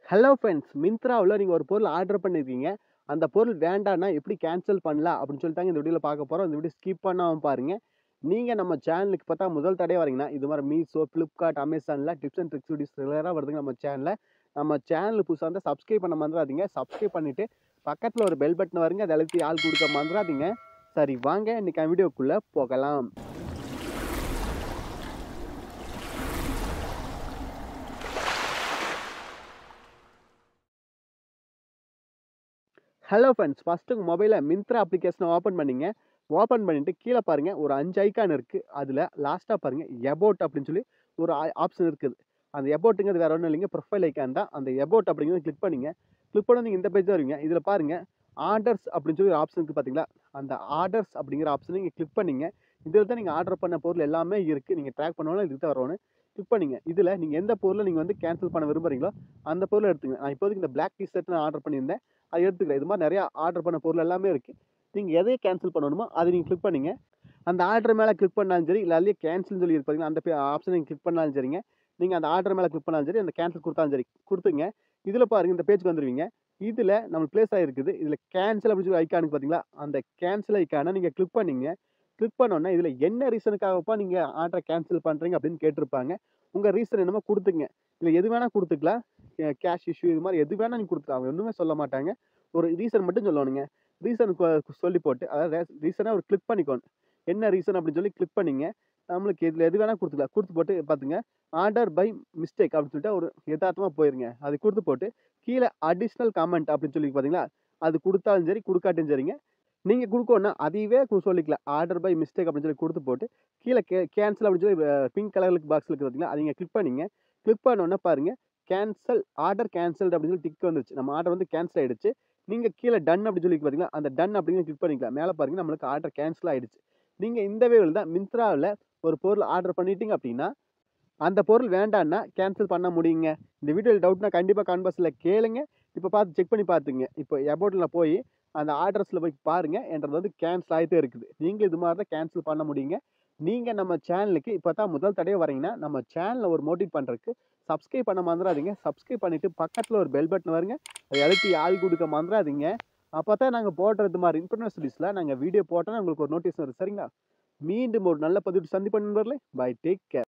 Hello friends, மிந்த்ராவுல நீங்க ஒரு பொருள் ஆர்டர் பண்ணியிருக்கீங்க. அந்த பொருள் வேண்டான்னா எப்படி கேன்சல் பண்ணலாம் அப்படின்னு சொல்லி தாங்க இந்த வீடியோல பார்க்க போறோம். இந்த வீடியோ ஸ்கிப் பண்ணாம பாருங்க. நீங்க நம்ம சேனலுக்கு பார்த்தா முதல் தடவையா வரீங்கன்னா, இது மாரி மீஷோ, Flipkart, Amazonல டிப்ஸ் அண்ட் ட்ரிக்ஸ் வீடியோஸ் ரெகுலரா வருதுங்க நம்ம சேனல்ல. நம்ம சேனல் புதுசா இருந்தா சப்ஸ்கிரைப் பண்ண மறந்துறாதீங்க. சப்ஸ்கிரைப் பண்ணிட்டு பக்கத்துல ஒரு பெல் பட்டன் வருங்க. அத அழுத்தி ஆல் குடுக்க மறந்துறாதீங்க. சரி வாங்க இன்னைக்கு வீடியோக்குள்ள போகலாம். ஹலோ ஃப்ரெண்ட்ஸ், ஃபர்ஸ்ட்டு உங்க மொபைல்ல மிந்த்ரா அப்ளிகேஷன ஓப்பன் பண்ணீங்க. ஓப்பன் பண்ணிட்டு கீழ பாருங்க ஒரு 5 ஐகான் இருக்கு. அதுல லாஸ்ட்டா பாருங்க எபோட் அப்படின்னு சொல்லி ஒரு ஆப்ஷன் இருக்குது. அந்த எபோட்ங்கிறது வேற ஒண்ணும் இல்லைங்க. ப்ரொஃபைல் ஐகான் தான். அந்த எபோட் அப்படிங்கிறத கிளிக் பண்ணீங்க. கிளிக் பண்ணா நீங்க இந்த பேஜ் தான் வருவீங்க. இதுல பாருங்க ஆர்டர்ஸ் அப்படின்னு சொல்லி ஒரு ஆப்ஷன் இருக்கு பார்த்தீங்களா? அந்த ஆர்டர்ஸ் அப்படிங்கிற ஆப்ஷன நீங்க கிளிக் பண்ணீங்க. இதுல தான் நீங்க ஆர்டர் பண்ண பொருள் எல்லாமே இருக்கு. நீங்க ட்ராக் பண்ணாலும் இதுக்கு தான் வரணும். கிளிக் பண்ணீங்க. இதுல நீங்க எந்த பொருள நீங்க வந்து கேன்சல் பண்ண விரும்புறீங்களோ, அந்த பொருள எடுத்துக்கங்க. நான் இப்போதைக்கு இந்த பிளாக் டீ ஷர்ட் நான் ஆர்டர் பண்ணியிருந்தேன். அத எடுத்துக்கிறேன். இது மாரி நெறைய ஆர்டர் பண்ண பொருள் எல்லாமே இருக்கு. நீங்க எதை கேன்சல் பண்ணணுமோ, அத நீங்க கிளிக் பண்ணீங்க. அந்த ஆர்டர் மேல கிளிக் பண்ணாலும் சரி, இல்ல அதிலேயே கேன்சல்ன்னு சொல்லி இருக்கு பாத்தீங்களா, அந்த ஆப்ஷன நீங்க கிளிக் பண்ணாலும் சரிங்க. நீங்க அந்த ஆர்டர் மேல கிளிக் பண்ணாலும் சரி, அந்த கேன்சல் குடுத்தாலும் சரி, குடுத்துங்க. இதுல பாருங்க இந்த பேஜ்க்கு வந்துருவீங்க. இதுல நம்மளுக்கு பிளேஸ் ஆயிருக்குது. இதுல கேன்சல் அப்படின்னு சொல்லி ஐகான் இருக்கு பாத்தீங்களா, அந்த கேன்சல் ஐகான நீங்க கிளிக் பண்ணீங்க. கிளிக் பண்ணோனே, இதுல என்ன ரீசனுக்காகப்பா நீங்க ஆர்டர கேன்சல் பண்றீங்க அப்படின்னு கேட்டிருப்பாங்க. உங்க ரீசன் என்னமோ குடுத்துங்க. இதுல எது வேணா குடுத்துக்கலாம். கேஷ் இஷ்யூ இது மாரி எது வேணா நீங்க குடுத்துக்கலாம். அவங்க ஒண்ணுமே சொல்ல மாட்டாங்க. ஒரு ரீசன் மட்டும் சொல்லணுங்க. ரீசன் சொல்லி போட்டு அதாவது ரீசனா ஒரு கிளிக் பண்ணிக்கோணும். என்ன ரீசன் அப்படின்னு சொல்லி கிளிக் பண்ணீங்க. நம்மளுக்கு இதுல எது வேணா குடுத்துக்கலாம். குடுத்து போட்டு பாத்துங்க. ஆர்டர் பை மிஸ்டேக் அப்படின்னு சொல்லிட்டு ஒரு எதார்த்தமா போயிருங்க. அது குடுத்து போட்டு கீழ அடிஷனல் கமெண்ட் அப்படின்னு சொல்லி பாத்தீங்களா? அது குடுத்தாலும் சரி, குடுக்காட்டியும் சரிங்க. நீங்க குடுக்கோணும்னா அதையவே சொல்லிக்கலாம். ஆர்டர் பை மிஸ்டேக் அப்படின்னு சொல்லி குடுத்து போட்டு கீழ கேன்சல் அப்படின்னு சொல்லி பிங்க் கலர்ல பாக்ஸ் இருக்கு பாத்தீங்களா? அத நீங்க கிளிக் பண்ணீங்க. கிளிக் பண்ண உடனே பாருங்க ஆர்டர் கேன்சல்ட் அப்படின்னு சொல்லி டிக் வந்துருச்சு. நம்ம ஆர்டர் வந்து கேன்சல் ஆயிடுச்சு. நீங்க கீழ டன் அப்படின்னு சொல்லி பாத்தீங்களா? அந்த டன் அப்படிங்கிறத கிளிக் பண்ணிக்கலாம். மேல பாருங்க நம்மளுக்கு ஆர்டர் கேன்சல் ஆயிடுச்சு. நீங்க இந்த வேல தான் மிந்த்ராவுல ஒரு பொருள் ஆர்டர் பண்ணிட்டீங்க அப்படின்னா, அந்த பொருள் வேண்டான்னா கேன்சல் பண்ண முடியுங்க. இந்த வீடியோல டவுட்னா கண்டிப்பா கமெண்ட் பாக்ஸ்ல கேளுங்க. இப்ப பார்த்து செக் பண்ணி பார்த்துங்க. இப்போ அபௌட்ல போயி அந்த ஆர்டர்ஸ்ல போய் பாருங்க. என்றது வந்து கேன்சல் ஆயிட்டே இருக்குது. நீங்களும் இது மாரி தான் கேன்சல் பண்ண முடியுங்க. நீங்க நம்ம சேனலுக்கு இப்ப தான் முதல் தடவையா வரீங்கன்னா, நம்ம சேனல ஒரு மோட்டிவேட் பண்றதுக்கு சப்ஸ்கிரைப் பண்ண மறந்துறாதீங்க. சப்ஸ்கிரைப் பண்ணிட்டு பக்கத்துல ஒரு பெல் பட்டன் வருங்க. அத அழுத்தி ஆல் குடுக்க மறந்துறாதீங்க. அப்பதான் நாங்க போடுறது மாரி இன்ஃபர்மேஷன் வீடியோஸ்ல நாங்க வீடியோ போட்டோம்னா உங்களுக்கு ஒரு நோட்டீஸ் வரும். சரிங்களா? மீண்டும் ஒரு நல்ல பதிவில் சந்திப்போம் நண்பர்களே. பை. Take care.